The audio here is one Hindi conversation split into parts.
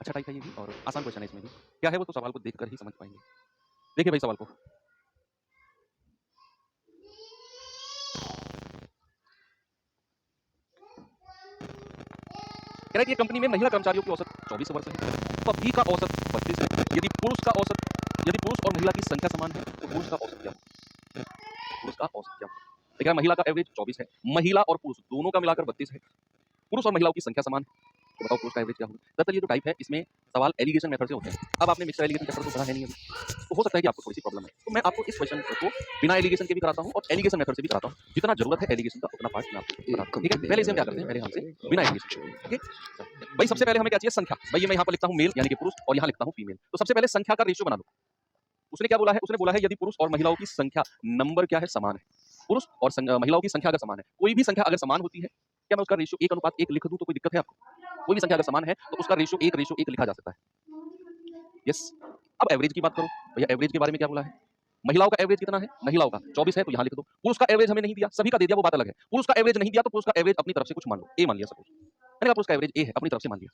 अच्छा टाइप है ये भी और आसान क्वेश्चन है इसमें भी। क्या है वो तो सवाल को देखकर ही समझ पाएँगे। देखिए भाई सवाल को। कह रहा है कि कंपनी में महिला कर्मचारियों की औसत 24 वर्ष है, सभी का औसत 32 है। यदि पुरुष और महिला की संख्या समान है, तो पुरुष का औसत क्या होगा? पुरुष का औसत क्या होगा? देखिए महिला का एवरेज 24 है, महिला और पुरुष दोनों का मिलाकर 32 है। पुरुष और महिलाओं की संख्या समान है, तो बताओ पुरुष का एवरेज क्या होगा? दरअसल ये जो टाइप है इसमें सवाल एलिगेशन मेथड से होते हैं। अब आपने मिक्सर एलिगेशन चैप्टर तो पढ़ा है नहीं अभी, तो हो सकता है कि आपको थोड़ी सी प्रॉब्लम है। तो मैं आपको इस क्वेश्चन को बिना एलिगेशन के भी कराता हूँ और एलिगेशन मेथड से भी कराता हूँ। जितना जरूरत है एलिगेशन का उतना पार्ट मैं आपको बताता हूँ। ठीक है, पहले इसे हम क्या करते हैं मेरे ख्याल से बिना एलिगेशन। ठीक है भाई, सबसे पहले हमें क्या चाहिए? संख्या। भाई ये मैं यहाँ पर लिखता हूँ मेल यानी कि पुरुष और यहाँ लिखता हूँ फीमेल। तो सबसे पहले संख्या का रेशियो बना लो। उसने क्या बोला है? उसने बोला है यदि पुरुष और महिलाओं की संख्या नंबर क्या है? समान है। पुरुष और महिलाओं की संख्या अगर समान है, कोई भी संख्या अगर समान होती है, क्या मैं उसका रेशियो 1:1 लिख दूं तो कोई दिक्कत है आपको? कोई भी संख्या अगर समान है तो उसका रेशियो 1:1 लिखा जा सकता है। यस। अब एवरेज की बात करो। भैया एवरेज के बारे में क्या बोला है? महिलाओं का एवरेज कितना है? महिलाओं का 24 है तो यहाँ लिख दो। पुरुष का एवरेज हमें नहीं दिया, सभी का दे दिया, वो बात अलग है। पुरुष का एवरेज नहीं दिया तो पुरुष का एवरेज अपनी तरफ से कुछ मान लो, ए मान लिया सपोज। मैंने कहा पुरुष का एवरेज ए है, अपनी तरफ से मान लिया।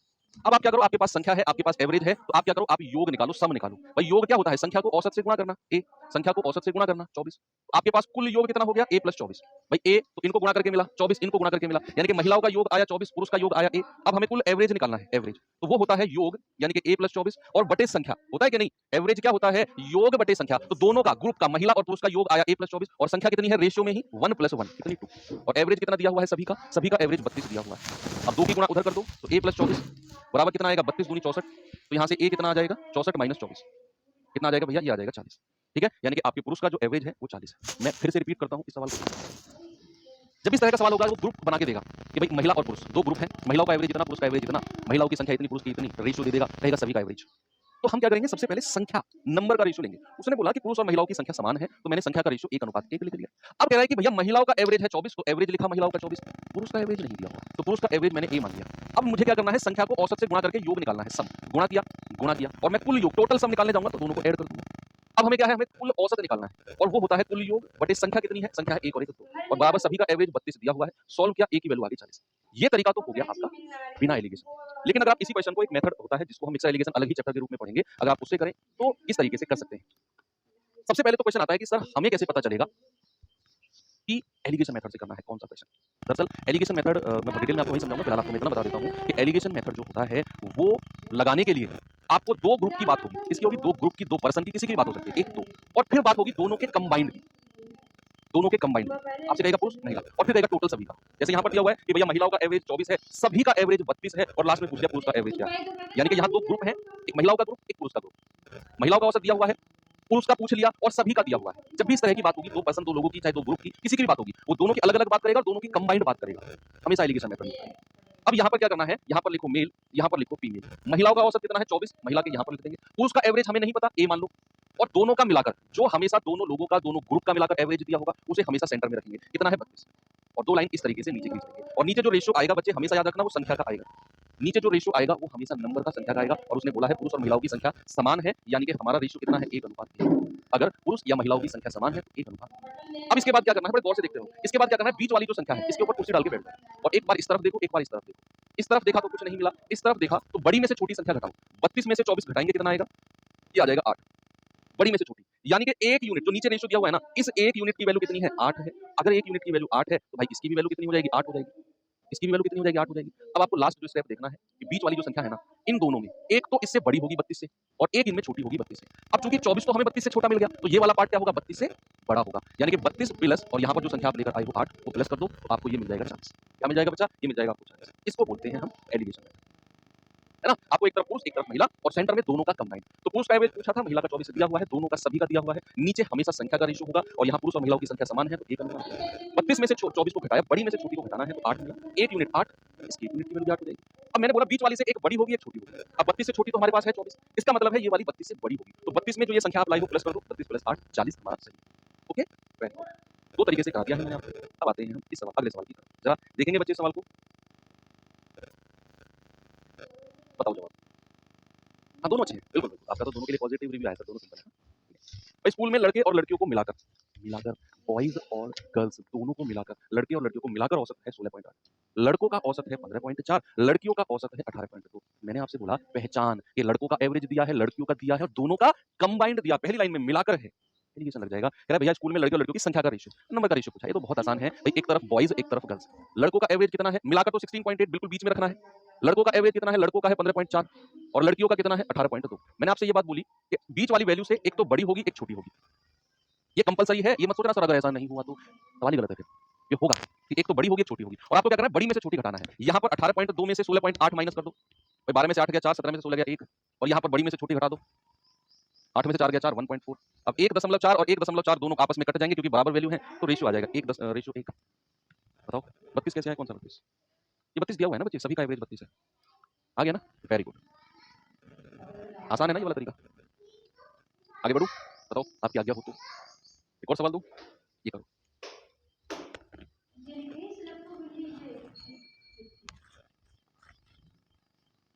अब आप क्या करो? आपके पास संख्या है, आपके पास एवरेज है, तो आप क्या करो? आप योग निकालो, सम निकालो। भाई योग क्या होता है? संख्या को औसत से गुणा करना, ए। संख्या को औसत से गुणा करना 24। आपके पास कुल योग कितना हो गया? ए प्लस 24। भाई ए तो इनको गुणा करके मिला 24, इनको गुणा करके मिला, यानी कि महिलाओं का योग आया 24, पुरुष का योग आया ए। अब हमें कुल एवरेज निकालना है, एवरेज तो वो होता है योग यानी कि ए प्लस 24 और बटे संख्या। होता है कि नहीं? एवरेज क्या होता है? योग बटे संख्या। तो दोनों का, ग्रुप का, महिला और पुरुष का योग आया ए प्लस 24 और संख्या कितनी है? रेशियो में ही 1 + 1 कितनी 2। और एवरेज कितना दिया हुआ है? सभी का एवरेज 32 दिया हुआ है। अब 2 की गुणा उधर कर दो तो a + 24 बराबर कितना आएगा? 32 दूनी 64। तो यहाँ से a कितना आ जाएगा? 64 - 24 कितना आ जाएगा भैया? ये आ जाएगा 40। ठीक है, यानी कि आपके पुरुष का जो एवरेज है वो 40 है। मैं फिर से रिपीट करता हूँ इस सवाल को। जब इस तरह का सवाल होगा वो ग्रुप बना के देगा कि भाई महिला और पुरुष दो ग्रुप हैं, महिलाओं का एवरेज इतना, पुरुष का एवरेज इतना, महिलाओं की संख्या इतनी, पुरुष की इतनी, रेशियो दे देगा, कहेगा सभी का एवरेज। तो हम क्या करेंगे? सबसे पहले संख्या, नंबर का रेशियो लेंगे। उसने बोला कि पुरुष और महिलाओं की संख्या समान है, तो मैंने संख्या का रेशियो 1:1 लिख लिया। अब कह रहा है कि भैया महिलाओं का एवरेज है 24, तो एवरेज लिखा महिलाओं का 24, पुरुष का एवरेज नहीं दिया हुआ, तो पुरुष का एवरेज मैंने ए मान लिया। अब मुझे क्या करना है? संख्या को औसत से गुणा करके योग निकालना है, सम। गुणा किया और मैं कुल योग, टोटल सम निकालने जाऊंगा तो दोनों को ऐड कर दूंगा। अब हमें क्या है? हमें कुल औसत निकालना है और वो होता है कुल योग बटे संख्या कितनी है? संख्या है 1 और 1 2 और बराबर सभी का एवरेज 32 दिया हुआ है। सॉल्व किया, ए की वैल्यू आ गई 40। ये तरीका तो हो गया आपका बिना एलिगेशन। लेकिन अगर आप इसी क्वेश्चन को, एक मेथड होता है जिसको हम मिक्सर एलिगेशन अलग ही चैप्टर के रूप में पढ़ेंगे, अगर आप उससे करें तो इस तरीके से कर सकते हैं। सबसे पहले तो क्वेश्चन आता है कि सर हमें कैसे पता चलेगा कि एलिगेशन मेथड से करना है कौन सा क्वेश्चन? दरअसल एलिगेशन मेथड मैं डिटेल में आपको वही समझाऊंगा, फिलहाल आपको मैं इतना बता देता हूँ कि एलिगेशन मेथड जो होता है वो लगाने के लिए आपको दो ग्रुप की बात होगी। किसकी होगी? दो ग्रुप की, दो पर्सन की, किसी की भी बात हो सकती है, एक दो, और फिर बात होगी दोनों के कंबाइंड की, दोनों के कंबाइंड में। आपसे कहेगा पुरुष महिला और फिर कहेगा टोटल सभी का। जैसे यहाँ पर दिया हुआ है कि भैया महिलाओं का एवरेज 24 है, सभी का एवरेज 32 है और लास्ट में पूछ लिया पुरुष का एवरेज क्या है। यानी कि यहाँ दो ग्रुप है, एक महिलाओं का ग्रुप, एक पुरुष का ग्रुप। महिलाओं का औसत दिया हुआ है, पुरुष का पूछ लिया और सभी का दिया हुआ है। जब भी इस तरह की बात होगी, दो पर्सन, दो लोगों की, चाहे दो ग्रुप की, किसी की भी बात होगी, वो दोनों की अलग अलग बात करेगा और दोनों की कंबाइंड बात करेगा। हमेशा एलिगेशन मेथड में। अब यहाँ पर क्या करना है? यहाँ पर लिखो मेल, यहाँ पर लिखो फीमेल। महिलाओं का औसत कितना है? 24, महिला के यहाँ पर लिख देंगे। पुरुष का एवरेज हमें नहीं पता, ए मान लो, और दोनों का मिलाकर, जो हमेशा दोनों लोगों का, दोनों ग्रुप का मिलाकर एवरेज दिया होगा, उसे हमेशा सेंटर में रखेंगे। कितना है? 32। और दो लाइन इस तरीके से नीचे खींच देंगे और नीचे जो रेशियो आएगा बच्चे हमेशा याद रखना, वो संख्या का आएगा। नीचे जो रेशियो आएगा वो हमेशा नंबर का, संख्या का आएगा। और उसने बोला है पुरुष और महिलाओं की संख्या समान है, यानी कि हमारा रेशियो कितना है? 1:1। अगर पुरुष या महिलाओं की संख्या समान है तो 1:1। अब इसके बाद क्या करना है? बड़े गौर से देखते हो। इसके बाद क्या करना है? बीच वाली जो संख्या है इसके ऊपर कुर्सी डाल के बैठ जाओ और एक बार इस तरफ देखो, एक बार इस तरफ देखो। इस तरफ देखा तो कुछ नहीं मिला, इस तरफ देखा तो बड़ी में से छोटी संख्या घटाओ। 32 में से 24 घटाएंगे कितना आएगा? ये आ जाएगा 8। बड़ी में से छोटी, यानी कि 1 यूनिट जो नीचे रेशियो दिया हुआ है ना, इस 1 यूनिट की वैल्यू कितनी है? 8 है। अगर 1 यूनिट की वैल्यू 8 है तो भाई इसकी भी वैल्यू कितनी हो जाएगी? 8 हो जाएगी। इसकी भी वैल्यू कितनी हो जाएगी? 8 हो जाएगी। अब आपको लास्ट जो स्टेप देखना है कि बीच वाली जो संख्या है ना, इन दोनों में एक तो इससे बड़ी होगी 32 से और एक इनमें छोटी होगी 32 से। अब चूंकि 24 तो हमें 32 से छोटा मिल गया, तो ये वाला पार्ट क्या होगा? 32 से बड़ा होगा। यानी कि 32 प्लस, और यहाँ पर जो संख्या आप लेकर आए हो 8, वो प्लस कर दो तो आपको ये मिल जाएगा 40। क्या मिल जाएगा बच्चा? ये मिल जाएगा आपको 40। इसको बोलते हैं हम एलिगेशन मेथड, है ना? आपको एक तरफ पुरुष, एक तरफ महिला और सेंटर में दोनों का कंबाइंड। तो पुरुष का एवरेज पूछा था, महिला का 24 दिया हुआ है, दोनों का सभी का दिया हुआ है। नीचे हमेशा संख्या का रेशियो होगा और यहाँ पुरुष और महिलाओं की संख्या समान है तो 1:1। 32 में से 24 को घटाया, बड़ी में से छोटी को घटाना है तो 8 मिला। 1 यूनिट 8, इसकी 1 यूनिट की वैल्यू 8 हो जाएगी। अब मैंने बोला बीच वाली से एक बड़ी होगी, एक छोटी होगी। अब 32 से छोटी तो हमारे पास है 24, इसका मतलब है ये वाली 32 से बड़ी होगी। तो 32 में जो ये संख्या आप लाई हो प्लस कर दो, 32 + 8 40 हमारा सही। Okay, very good. दो तरीके से करा दिया है मैंने आपको। अब आते हैं हम इस सवाल, अगले सवाल की तरफ। जरा देखेंगे बच्चे सवाल को, बताओ जवाब। हाँ, दोनों अच्छे हैं, बिल्कुल। आपका तो दोनों के लिए पॉजिटिव रिव्यू आया सर, दोनों सिंपल है। भाई स्कूल में लड़के और लड़कियों को मिलाकर मिलाकर बॉयज और गर्ल्स दोनों को मिलाकर, लड़के और लड़कियों को मिलाकर औसत है 16.8, लड़कों का औसत है 15.4, लड़कियों का औसत है 18.2। मैंने आपसे बोला पहचान, ये लड़कों का एवरेज दिया है, लड़कियों का दिया है, और दोनों का कंबाइंड दिया, पहली लाइन में मिलाकर है, एलिगेशन लग जाएगा। कह रहा है भैया स्कूल में लड़के और लड़कियों की संख्या का रेशियो, नंबर का रेशियो पूछा। ये तो बहुत आसान है भाई, एक तरफ बॉयज एक तरफ गर्ल्स। लड़कों का एवरेज कितना है, मिलाकर तो 16.8 बिल्कुल बीच में रखना है। लड़कों का एवरेज कितना है, लड़कों का है 15.4 और लड़कियों का कितना है 18.2। मैंने आपसे ये बात बोली कि बीच वाली वैल्यू से एक तो बड़ी होगी एक छोटी होगी, ये कंपलसरी है, ये मत सोचना सर अगर ऐसा नहीं हुआ तो सवाल ही गलत है। फिर ये होगा कि एक तो बड़ी होगी एक छोटी होगी, और आपको क्या करना है, बड़ी में से छोटी घटाना है। यहाँ पर 18.2 में से 16.8 माइनस कर दो भाई, 12 में से 8 गया 4, 17 में से 16 गया 1, और यहाँ पर बड़ी में से छोटी घटा दो, 8 में से 4 गया 4, 1.4। अब 1.4 और 1.4 दोनों आपस में कट जाएंगे क्योंकि बराबर वैल्यू है, तो रेशियो आ जाएगा 1 10 रेशियो 1। बताओ 32 कैसे आया, कौन सा 32? ये 32 दिया हुआ है ना बच्चे, सभी का एवरेज 32 है। आ गया ना, वेरी गुड, आसान है ना ये वाला तरीका। आगे बढ़ू, बताओ आपकी आज्ञा हो तो एक और सवाल दो, ये करो।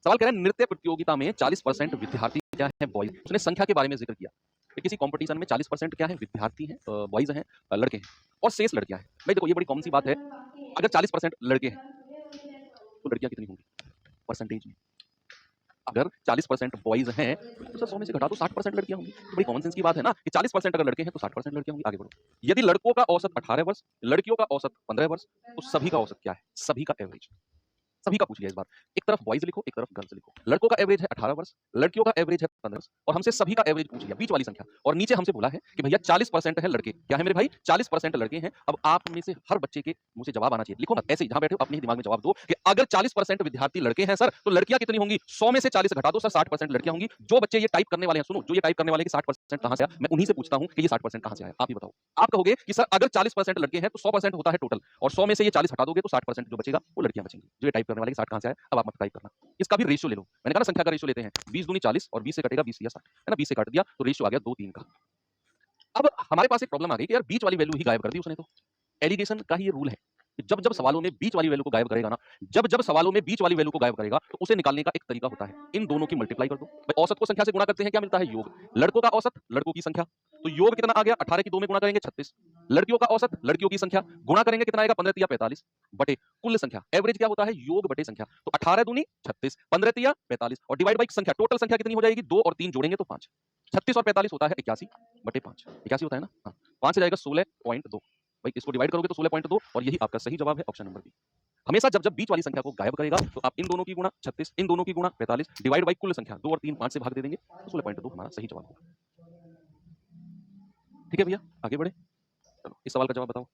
सवाल कह रहा है नृत्य प्रतियोगिता में 40% विद्यार्थी क्या है बॉयज, उसने संख्या के बारे में जिक्र किया कि किसी कंपटीशन में 40% क्या है विद्यार्थी हैं, बॉयज हैं, लड़के हैं, और शेष लड़कियां हैं। भाई देखो ये बड़ी कॉमन सी बात है, अगर 40% लड़के हैं तो लड़कियां कितनी होंगी परसेंटेज में? अगर 40% बॉयज हैं तो सर 100 में से घटा दो 60% लड़कियां होंगी। तो बड़ी कॉमन सेंस की बात है ना कि 40% अगर लड़के हैं तो 60% लड़कियां होंगी। आगे बढ़ो, यदि लड़कों का औसत 18 वर्ष, लड़कियों का औसत 15 वर्ष, तो सभी का औसत क्या है, सभी का एवरेज, सभी का पूछ लिया इस बार। एक तरफ बॉयज लिखो एक तरफ गर्ल्स लिखो। लड़कों का एवरेज है 18 वर्ष, लड़कियों का एवरेज है 15 वर्ष, और हमसे सभी का एवरेज पूछ लिया, बीच वाली संख्या, और नीचे हमसे बोला है कि भैया 40% है लड़के। क्या है मेरे भाई, 40% लड़के हैं। अब आप में से हर बच्चे के मुंह से जवाब आना चाहिए, लिखो मत ऐसे ही जहां बैठे हो अपने ही दिमाग में जवाब दो कि अगर 40% विद्यार्थी लड़के हैं सर तो लड़कियां कितनी होंगी, 100 में से 40 घटा दो सर 60% लड़कियां होंगी। जो बच्चे ये टाइप करने वाले हैं, सुनो, जो ये टाइप करने वाले कि 60% कहां से आया, मैं उन्हीं से पूछता हूं कि ये 60% कहां से आया, आप ही बताओ। आप कहोगे कि सर अगर 40% लड़के हैं तो 100% होता है टोटल, और 100 में से ये 40 हटा दोगे तो 60% जो बचेगा वो लड़कियां बचेंगी। जो ये टाइप करने वाले कि 60 कहां से आया, अब आप मत टाइप करना, इसका भी रेशियो ले लो। मैंने कहा ना संख्या का रेशियो लेते हैं, 20 दूनी 40 और 20 से कटेगा 20 या 60, है ना, 20 से काट दिया तो रेशियो आ गया 2 3 का। अब हमारे पास एक प्रॉब्लम आ गई कि यार बीच वाली वैल्यू ही गायब कर दी उसने। तो एलिगेशन का ही ये रूल है कि जब जब सवालों में बीच वाली वैल्यू को गायब करेगा ना, जब जब सवालों में बीच वाली वैल्यू को गायब करेगा तो उसे निकालने का एक तरीका होता है, इन दोनों की मल्टीप्लाई कर दो। भाई औसत को संख्या से गुणा करते हैं, क्या मिलता है, योग। लड़कों का औसत लड़कों की संख्या, तो योग कितना आ गया, 18 की 2 में गुणा करेंगे 36। लड़कियों का औसत लड़कियों की संख्या, गुणा करेंगे कितना आएगा, 15 तिया 45 बटे कुल संख्या। एवरेज क्या होता है, योग बटे संख्या, तो 18 दूनी 36, 15 तिया 45 और डिवाइड बाई संख्या, टोटल संख्या कितनी हो जाएगी, 2 और 3 जोड़ेंगे तो 5। 36 और 45 होता है 81 बटे 5, 81 होता है ना, हाँ 5 से जाएगा 16.2। भाई इसको डिवाइड करोगे तो 16.2, और यही आपका सही जवाब है, ऑप्शन नंबर बी। हमेशा जब जब बीच वाली संख्या को गायब करेगा तो आप इन दोनों की गुणा 36, इन दोनों की गुणा 45, डिवाइड बाई कुल संख्या, 2 और 3 5 से भाग दे देंगे तो 16.2 हमारा सही जवाब होगा। ठीक है भैया, आगे बढ़े, चलो इस सवाल का जवाब बताओ।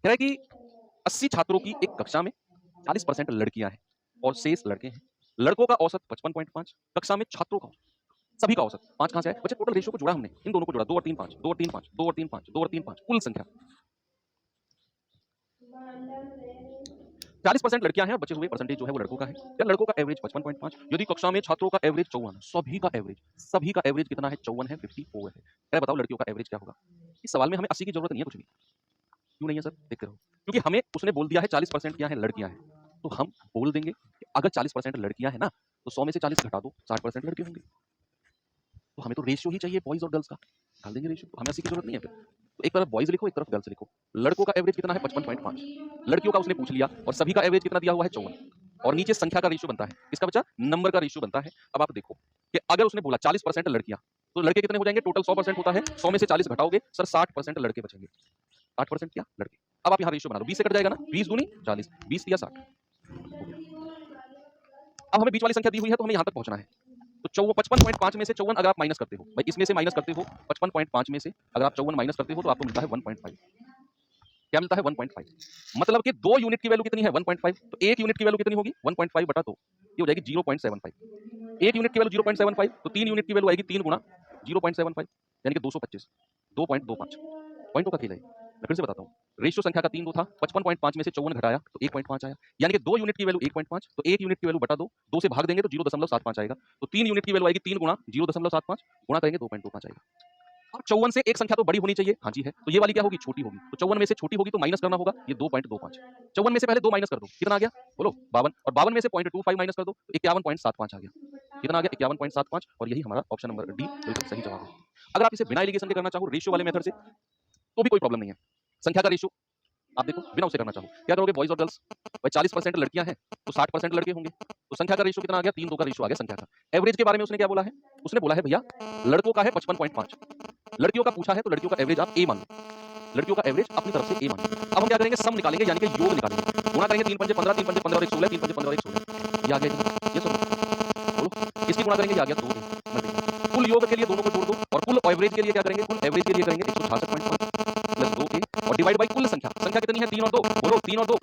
कह रहा है कि 80 छात्रों की एक कक्षा में 40% लड़कियां हैं और शेष लड़के हैं। लड़कों का औसत 55.5, कक्षा में छात्रों का सभी का औसत 5 कहां से आया, बच्चे टोटल रेशियो को जोड़ा हमने, इन दोनों को जोड़ा, 2 और 3 5, 2 और 3 5, 2 और 3 5, 2 और 3 5, कुल संख्या 40% लड़कियां हैं और बचे हुए परसेंटेज जो है वो लड़कों का है। या लड़कों का एवरेज 55.5, यदि कक्षा में छात्रों का एवरेज 54, सभी का एवरेज कितना है, 54 है, 54 है। अरे बताओ लड़कियों का एवरेज क्या होगा। इस सवाल में हमें 80 की जरूरत नहीं है कुछ भी। क्यों नहीं है सर, देखते रहो, क्योंकि हमें उसने बोल दिया है 40% क्या है, लड़कियां हैं, तो हम बोल देंगे कि अगर 40% लड़कियां हैं ना तो 100 में से 40 घटा दो 60% लड़के होंगे। तो हमें तो रेशियो ही चाहिए बॉयज और गर्ल्स का, डाल देंगे रेशियो, हमें 80 की जरूरत नहीं है फिर। तो एक तरफ बॉयज लिखो एक तरफ गर्ल्स लिखो। लड़कों का एवरेज कितना है, 55.5, लड़कियों का उसने पूछ लिया, और सभी का एवरेज कितना दिया हुआ है, 54, और नीचे संख्या का रेशियो बनता है, इसका बच्चा नंबर का रेशियो बनता है। अब आप देखो कि अगर उसने बोला 40% लड़कियां, तो लड़के कितने हो जाएंगे, टोटल 100% होता है, 100 में से 40 घटाओगे सर 60% लड़के बचेंगे, 60% क्या, लड़के। अब आप यहाँ रेशियो बना दो, 20 से कट जाएगा ना, 20 दूनी 40, 20 या 60। अब हमें बीच वाली संख्या दी हुई है तो हमें यहाँ तक पहुंचना है, तो 55.5 में से 54 अगर आप माइनस करते हो, भाई इसमें से माइनस करते हो 55.5 में से अगर आप 54 माइनस करते हो तो आपको मिलता है 1.5। क्या मिलता है, 1.5। मतलब कि 2 यूनिट की वैल्यू कितनी है, 1.5, तो 1 यूनिट की वैल्यू कितनी होगी, 1.5 बटा 2, ये हो जाएगी 0.75। 1 यूनिट की वैल्यू 0.75, तो 3 यूनिट की वैल्यू आएगी 3 गुना 0.75, यानी कि 225, 2.25 पॉइंटों का खेल है। मैं फिर से बताता हूँ, रेशियो संख्या का 3 2 था, 55.5 में से 54 घटाया तो 1.5 आया, यानी कि 2 यूनिट की वैल्यू 1.5, तो 1 यूनिट की वैल्यू बटा 2, 2 से भाग देंगे तो 0.75 आएगा, तो 3 यूनिट की वैल्यू आएगी 3 गुना 0.75 गुणा करेंगे 2.25 आएगा। अब 54 से एक संख्या तो बड़ी होनी चाहिए। हाँ जी है। तो ये वाली क्या होगी? छोटी होगी। तो 54 में से छोटी होगी तो माइनस करना होगा। ये 2.25। 54 में से पहले 2 माइनस कर दो। कितना आ गया? बोलो 52 और 52 में से 0.25 माइनस कर दो तो 51.75 आ गया। कितना आ गया? 51.75 और यही हमारा ऑप्शन नंबर डी बिल्कुल सही जवाब है। अगर आप इसे बिना एलिगेशन के करना चाहो रेशियो वाले मेथड से तो भी कोई प्रॉब्लम नहीं है। संख्या का रेशियो आप देखो बिना उसे करना चाहो क्या करोगे? बॉयज और गर्ल्स भाई 40% लड़कियां हैं तो 60% लड़के होंगे। तो संख्या का रेशियो कितना आ गया? 3-2 का रेशियो आ गया संख्या का। एवरेज के बारे में उसने क्या बोला है? उसने बोला है भैया लड़कों का है 55.5, लड़कियों का पूछा है तो लड़कियों का एवरेज आप ए मान लो। लड़कियों का एवरेज अपनी तरफ से ए मान लो। अब हम क्या करेंगे? सम निकालेंगे यानी कि योग निकालेंगे। गुणा करेंगे 3 पंजे 15, 3 पंजे 15 और 1 16, 3 पंजे 15 और 1 16। ये आ गया ये सुनो बोलो इसकी गुणा करेंगे ये आ गया 2 कुल योग के लिए दोनों को जोड़ दो और कुल एवरेज के लिए क्या करेंगे? कुल एवरेज के लिए करेंगे 166.5 प्लस 2 और डिवाइड बाई कुल संख्या। संख्या कितनी है? 3 और 2 बोलो 3 और 2